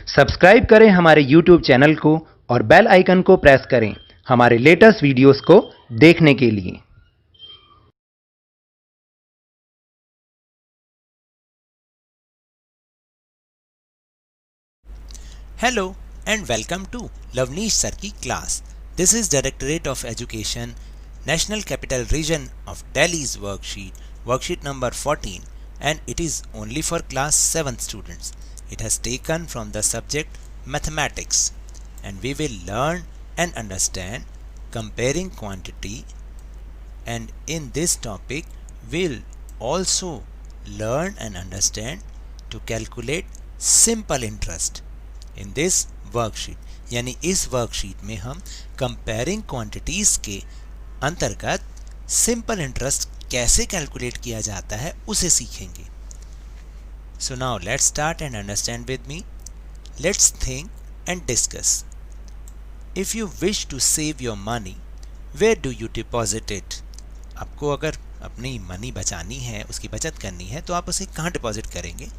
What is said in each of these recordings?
Subscribe करें हमारे YouTube channel को और बेल आइकन को प्रेस करें हमारे लेटेस्ट वीडियोस को देखने के लिए। Hello and welcome to Lavneesh Sir की class. This is Directorate of Education, National Capital Region of Delhi's worksheet number 14, and it is only for class 7th students. It has taken from the subject mathematics, and we will learn and understand comparing quantity, and in this topic we'll also learn and understand to calculate simple interest. In this worksheet यानी इस worksheet में हम comparing quantities के अंतर्गत simple interest कैसे calculate किया जाता है उसे सीखेंगे। So now let's start and understand with me. Let's think and discuss. If you wish to save your money, where do you deposit it? आपको अगर अपनी मनी बचानी है, उसकी बचत करनी है, तो आप उसे कहाँ डिपॉजिट करेंगे?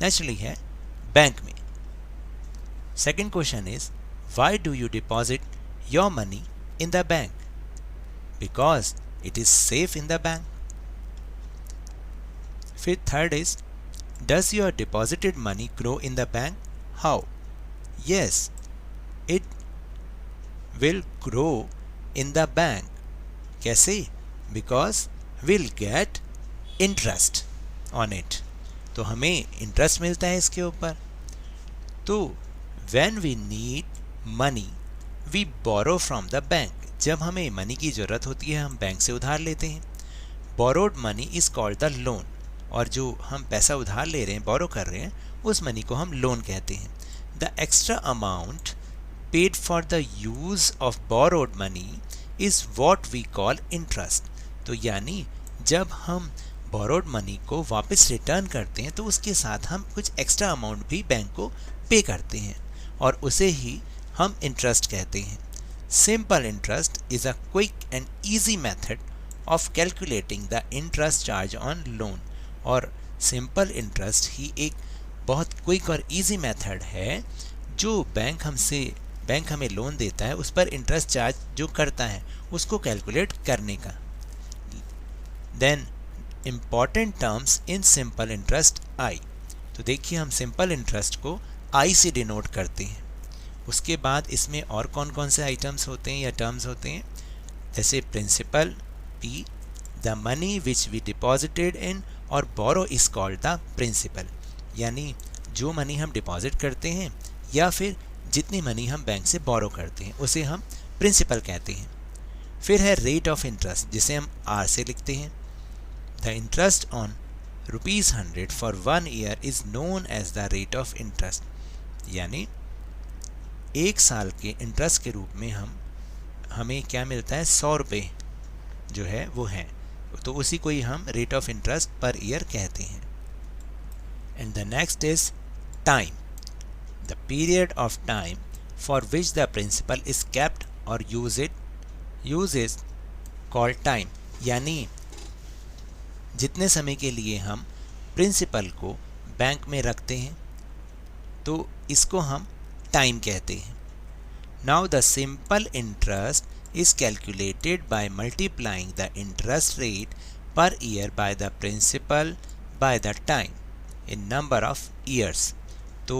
नेचुरली है बैंक में। Second question is, why do you deposit your money in the bank? Because it is safe in the bank. Third is, does your deposited money grow in the bank? How? Yes, it will grow in the bank. कैसे? Because we'll get interest on it. तो हमें interest मिलता है इसके ऊपर। तो When we need money, we borrow from the bank. जब हमें मनी की ज़रूरत होती है हम बैंक से उधार लेते हैं। Borrowed money is called the loan. और जो हम पैसा उधार ले रहे हैं, बोरो कर रहे हैं, उस मनी को हम लोन कहते हैं। The extra amount paid for the use of borrowed money is what we call interest. तो यानी जब हम borrowed मनी को वापस रिटर्न करते हैं तो उसके साथ हम कुछ एक्स्ट्रा अमाउंट भी बैंक को पे करते हैं और उसे ही हम इंटरेस्ट कहते हैं। Simple interest is a quick and easy method of calculating the interest charge on loan. और सिंपल इंटरेस्ट ही एक बहुत क्विक और ईजी मेथड है जो बैंक हमें लोन देता है, उस पर इंटरेस्ट चार्ज जो करता है उसको कैलकुलेट करने का। Then important terms in simple interest I. तो देखिए हम सिंपल इंटरेस्ट को आई से डिनोट करते हैं। उसके बाद इसमें और कौन कौन से आइटम्स होते हैं या टर्म्स होते हैं, जैसे principal P, the money which we deposited in, और borrow is called the principal. यानी जो मनी हम डिपॉजिट करते हैं या फिर जितनी मनी हम बैंक से बोरो करते हैं उसे हम प्रिंसिपल कहते हैं। फिर है रेट ऑफ इंटरेस्ट, जिसे हम आर से लिखते हैं। The interest on ₹100 for 1 year is known as the rate of interest. यानी 1 साल के इंटरेस्ट के रूप में हमें क्या मिलता है, 100 रुपये जो है वो है, तो उसी को ही हम रेट ऑफ इंटरेस्ट पर ईयर कहते हैं। And the next is time, the period of time for which the principal is kept और यूज इज कॉल्ड टाइम। यानी जितने समय के लिए हम प्रिंसिपल को बैंक में रखते हैं तो इसको हम टाइम कहते हैं। Now the simple interest is calculated by multiplying the interest rate per year by the principal by the time in number of years. तो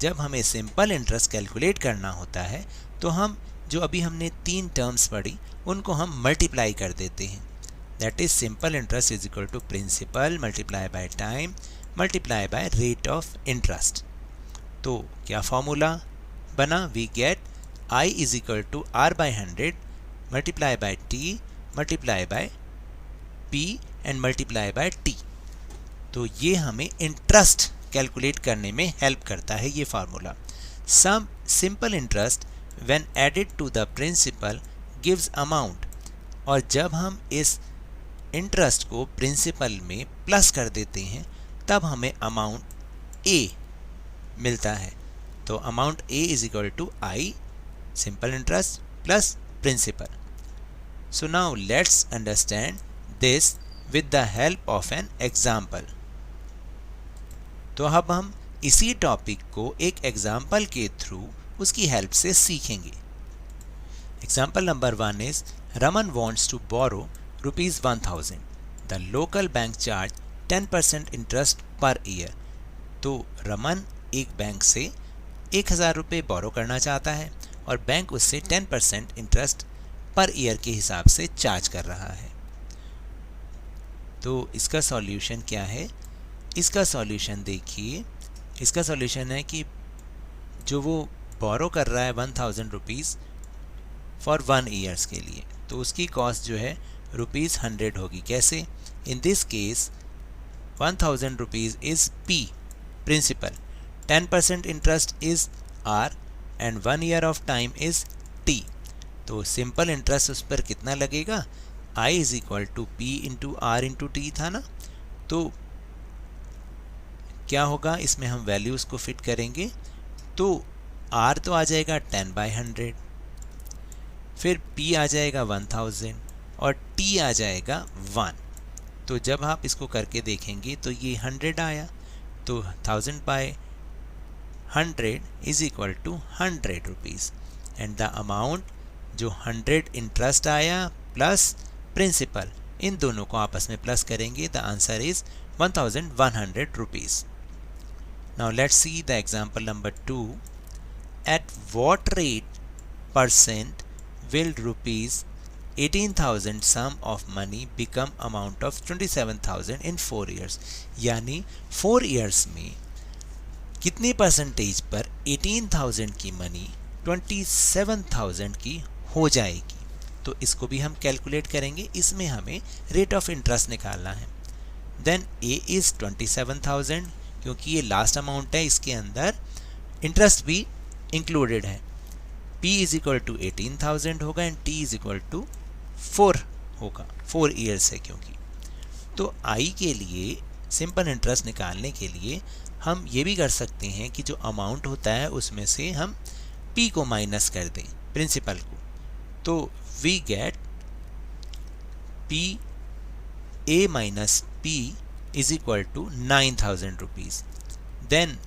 जब हमें सिंपल इंटरेस्ट कैलकुलेट करना होता है तो हम जो अभी हमने 3 टर्म्स पढ़ी उनको हम मल्टीप्लाई कर देते हैं। That is simple interest is equal to principal multiply by time multiply by rate of interest. तो क्या फॉर्मूला बना, we get I is equal to R by 100 multiply by T multiply by P and multiply by T। तो ये हमें interest calculate करने में help करता है ये formula. Sum simple interest when added to the principal gives amount. और जब हम इस इंटरेस्ट को प्रिंसिपल में प्लस कर देते हैं तब हमें अमाउंट A मिलता है। तो amount A is equal to I simple interest plus principal. So now let's understand this with the help of an example. तो अब हम इसी टॉपिक को एक एग्जाम्पल के थ्रू उसकी हेल्प से सीखेंगे। Example number 1 is Raman wants to borrow rupees 1000. The local bank charge 10% interest per year. तो रमन एक बैंक से 1000 रुपये बोरो करना चाहता है और बैंक उससे 10% इंटरेस्ट पर ईयर के हिसाब से चार्ज कर रहा है। तो इसका सॉल्यूशन क्या है? इसका सॉल्यूशन देखिए, इसका सॉल्यूशन है कि जो वो बोरो कर रहा है 1000 रुपीज़ फॉर 1 ईयर्स के लिए, तो उसकी कॉस्ट जो है ₹100 होगी। कैसे? In this case 1000 rupees is P principal, 10% interest is R and 1 year of time is T। तो सिंपल इंटरेस्ट उस पर कितना लगेगा? I is equal to P into R into T था ना। तो क्या होगा, इसमें हम वैल्यूज़ को फिट करेंगे तो R तो आ जाएगा 10/100, फिर P आ जाएगा 1000 और T आ जाएगा 1। तो जब आप इसको करके देखेंगे तो ये 100 आया, तो 1000/100 is equal to 100 rupees and the amount जो 100 इंटरेस्ट आया प्लस प्रिंसिपल, इन दोनों को आपस में प्लस करेंगे, the answer is 1100 rupees. Now let's see the example number 2। At what rate percent will rupees 18,000 sum of money become amount of 27,000 in 4 years? यानी 4 years में कितनी परसेंटेज पर 18,000 की मनी 27,000 की हो जाएगी? तो इसको भी हम कैलकुलेट करेंगे। इसमें हमें रेट ऑफ इंटरेस्ट निकालना है। देन A इज़ 27,000, क्योंकि ये लास्ट अमाउंट है, इसके अंदर इंटरेस्ट भी इंक्लूडेड है। P इज इक्वल टू 18,000 होगा and T is equal to 4 होगा, 4 ईयर्स है क्योंकि। तो I के लिए सिंपल इंटरेस्ट निकालने के लिए हम ये भी कर सकते हैं कि जो अमाउंट होता है उसमें से हम P को माइनस कर दें, प्रिंसिपल को। तो we get P A minus P is equal to 9,000 rupees. Then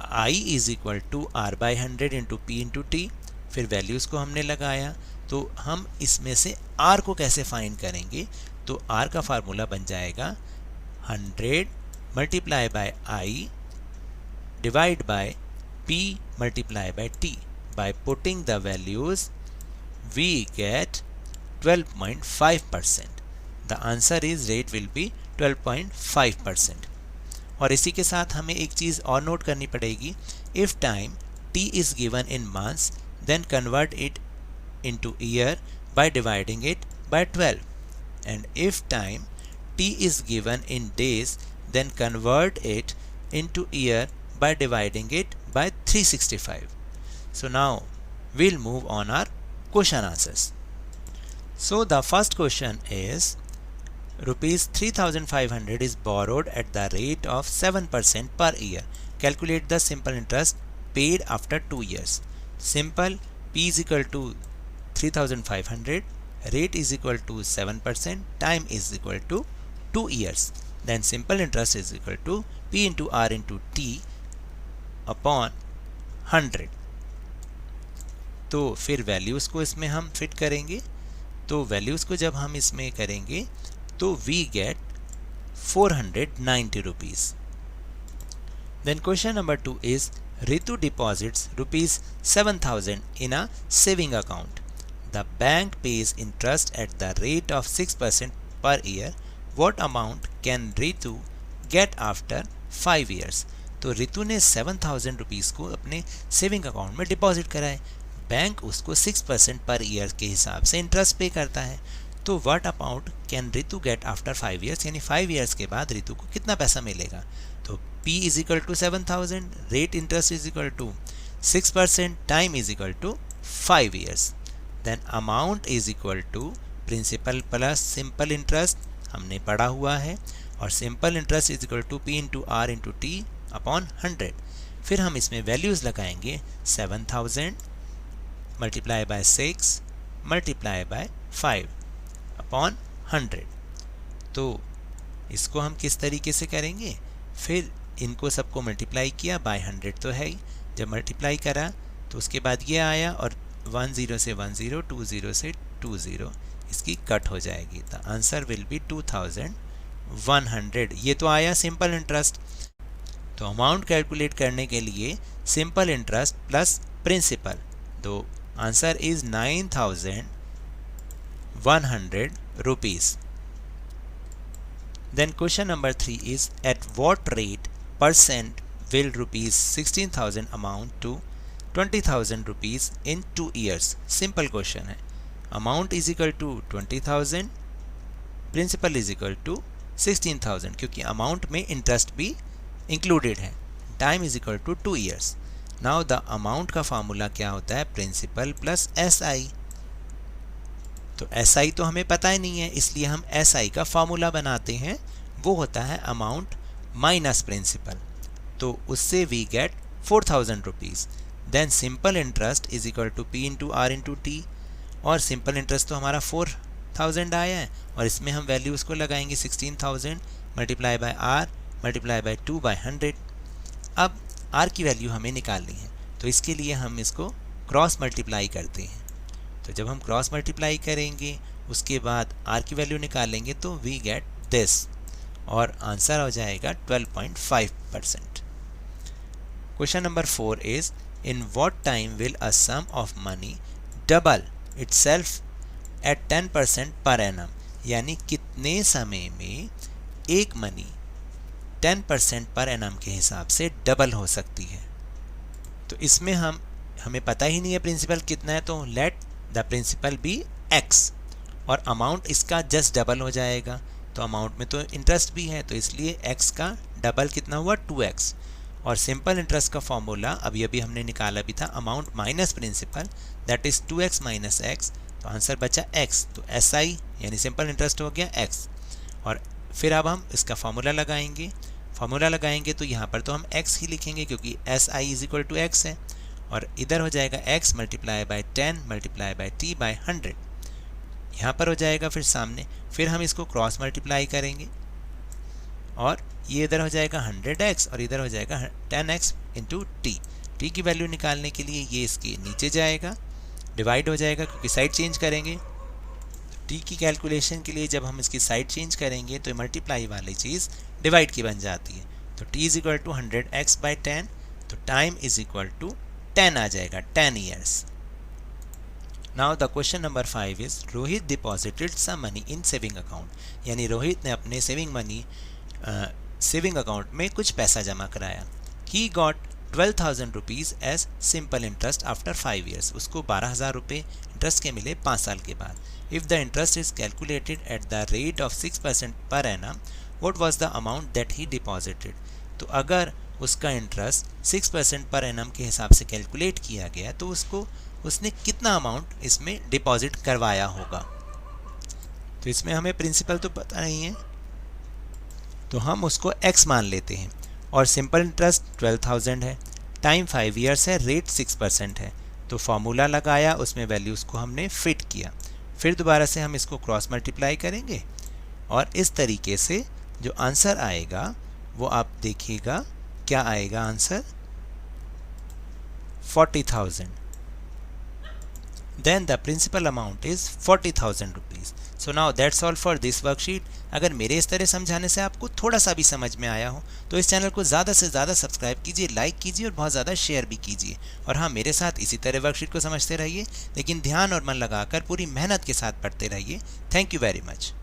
I is equal to R/100 into P into T। फिर वैल्यूज़ को हमने लगाया, तो हम इसमें से R को कैसे फाइंड करेंगे? तो R का फार्मूला बन जाएगा 100 multiply by I divide by P multiply by T। By putting the values we get 12.5%। The answer is rate will be 12.5%। और इसी के साथ हमें एक चीज़ और नोट करनी पड़ेगी। If time T is given in months then convert it into year by dividing it by 12 and if time T is given in days then convert it into year by dividing it by 365। So now we'll move on our question answers. So the first question is rupees 3,500 is borrowed at the rate of 7% per year. Calculate the simple interest paid after 2 years. Simple, P is equal to 3,500, rate is equal to 7%, time is equal to 2 years. Then simple interest is equal to P into R into T upon 100. तो फिर values को इसमें हम fit करेंगे। तो values को जब हम इसमें करेंगे तो we get 490 rupees. Then question number 2 is Ritu deposits rupees 7,000 in a saving account. The bank pays interest at the rate of 6% per year. What amount can Ritu get after 5 years? तो रितु ने 7,000 रुपीज़ को अपने सेविंग अकाउंट में deposit कराए, bank उसको 6% per year के हिसाब से इंटरेस्ट पे करता है। तो what amount can Ritu get after 5 years, यानी 5 ईयर्स के बाद रितु को कितना पैसा मिलेगा? तो P is equal to 7,000, rate interest is equal to 6%, time is equal to 5 years. Then amount is equal to principal plus simple interest, हमने पढ़ा हुआ है, और simple interest is equal to P into R into T upon 100। फिर हम इसमें values लगाएंगे 7,000 multiply by 6 multiply by 5 upon 100। तो इसको हम किस तरीके से करेंगे? फिर इनको सबको मल्टीप्लाई किया बाय 100 तो है ही, जब मल्टीप्लाई करा तो उसके बाद ये आया और 10 से 10, 20 से 20 इसकी कट हो जाएगी। The answer will be 2100। ये तो आया सिंपल इंटरेस्ट। तो अमाउंट कैलकुलेट करने के लिए सिंपल इंटरेस्ट प्लस प्रिंसिपल, तो answer is 9100 rupees. Then question number 3 is, at what rate percent will rupees 16,000 amount to 20,000 rupees in 2 years? Simple question है। Amount is equal to 20,000, principal is equal to 16,000, क्योंकि amount में interest भी included है। Time is equal to 2 years. Now the amount का formula क्या होता है? Principal plus SI। तो SI तो हमें पता ही नहीं है, इसलिए हम SI का फार्मूला बनाते हैं, वो होता है अमाउंट माइनस प्रिंसिपल। तो उससे we get 4,000 rupees. Then simple interest is equal to P into R into T, और सिंपल इंटरेस्ट तो हमारा 4,000 आया है, और इसमें हम वैल्यू उसको लगाएंगे 16,000 multiply by R multiply by 2/100। अब R की वैल्यू हमें निकालनी है, तो इसके लिए हम इसको क्रॉस मल्टीप्लाई करते हैं। तो जब हम क्रॉस मल्टीप्लाई करेंगे उसके बाद R की वैल्यू निकालेंगे तो वी गेट दिस, और आंसर हो जाएगा 12.5%। Question number 4 is, in what time will a sum of money double itself at 10% per annum? यानी कितने समय में एक मनी 10% पर एनम के हिसाब से डबल हो सकती है? तो इसमें हमें पता ही नहीं है प्रिंसिपल कितना है, तो let the principal be x, और अमाउंट इसका जस्ट डबल हो जाएगा। तो अमाउंट में तो इंटरेस्ट भी है, तो इसलिए x का डबल कितना हुआ? 2x। और सिंपल इंटरेस्ट का फॉर्मूला अभी हमने निकाला भी था, amount minus principal, that is 2x minus x, तो आंसर बचा x। तो SI यानी सिंपल इंटरेस्ट हो गया x। और फिर अब हम इसका फॉर्मूला लगाएंगे तो यहाँ पर तो हम x ही लिखेंगे, क्योंकि SI is equal to x है, और इधर हो जाएगा x multiply by 10 multiply by t by 100, यहाँ पर हो जाएगा फिर सामने। फिर हम इसको क्रॉस मल्टीप्लाई करेंगे, और ये इधर हो जाएगा 100x और इधर हो जाएगा 10x इंटू t। t की वैल्यू निकालने के लिए ये इसके नीचे जाएगा, डिवाइड हो जाएगा क्योंकि साइड चेंज करेंगे। t की कैलकुलेशन के लिए जब हम इसकी साइड चेंज करेंगे तो मल्टीप्लाई वाली चीज़ डिवाइड की बन जाती है। तो t is equal to 100x by 10, तो टाइम इज इक्वल टू 10 आ जाएगा, 10 years. Now the question number 5 is, Rohit deposited some money in saving account, यानी रोहित ने अपने सेविंग अकाउंट में कुछ पैसा जमा कराया। He got 12,000 rupees as simple interest after 5 years. उसको 12,000 रुपये इंटरेस्ट के मिले 5 साल के बाद। If the interest is calculated at the rate of 6% per annum, what was the amount that he deposited? तो अगर उसका इंटरेस्ट 6% पर एनम के हिसाब से कैलकुलेट किया गया तो उसने कितना अमाउंट इसमें डिपॉजिट करवाया होगा? तो इसमें हमें प्रिंसिपल तो पता नहीं है, तो हम उसको x मान लेते हैं, और सिंपल इंटरेस्ट 12,000 है, टाइम 5 years है, रेट 6% है। तो फॉर्मूला लगाया, उसमें वैल्यूज़ को हमने फिट किया, फिर दोबारा से हम इसको क्रॉस मल्टीप्लाई करेंगे, और इस तरीके से जो आंसर आएगा वो आप देखिएगा क्या आएगा answer, 40,000। Then the principal amount is 40,000 rupees. So now that's all for this worksheet. अगर मेरे इस तरह समझाने से आपको थोड़ा सा भी समझ में आया हो तो इस चैनल को ज़्यादा से ज़्यादा सब्सक्राइब कीजिए, लाइक कीजिए और बहुत ज़्यादा शेयर भी कीजिए। और हाँ, मेरे साथ इसी तरह वर्कशीट को समझते रहिए, लेकिन ध्यान और मन लगाकर पूरी मेहनत के साथ पढ़ते रहिए। Thank you very much.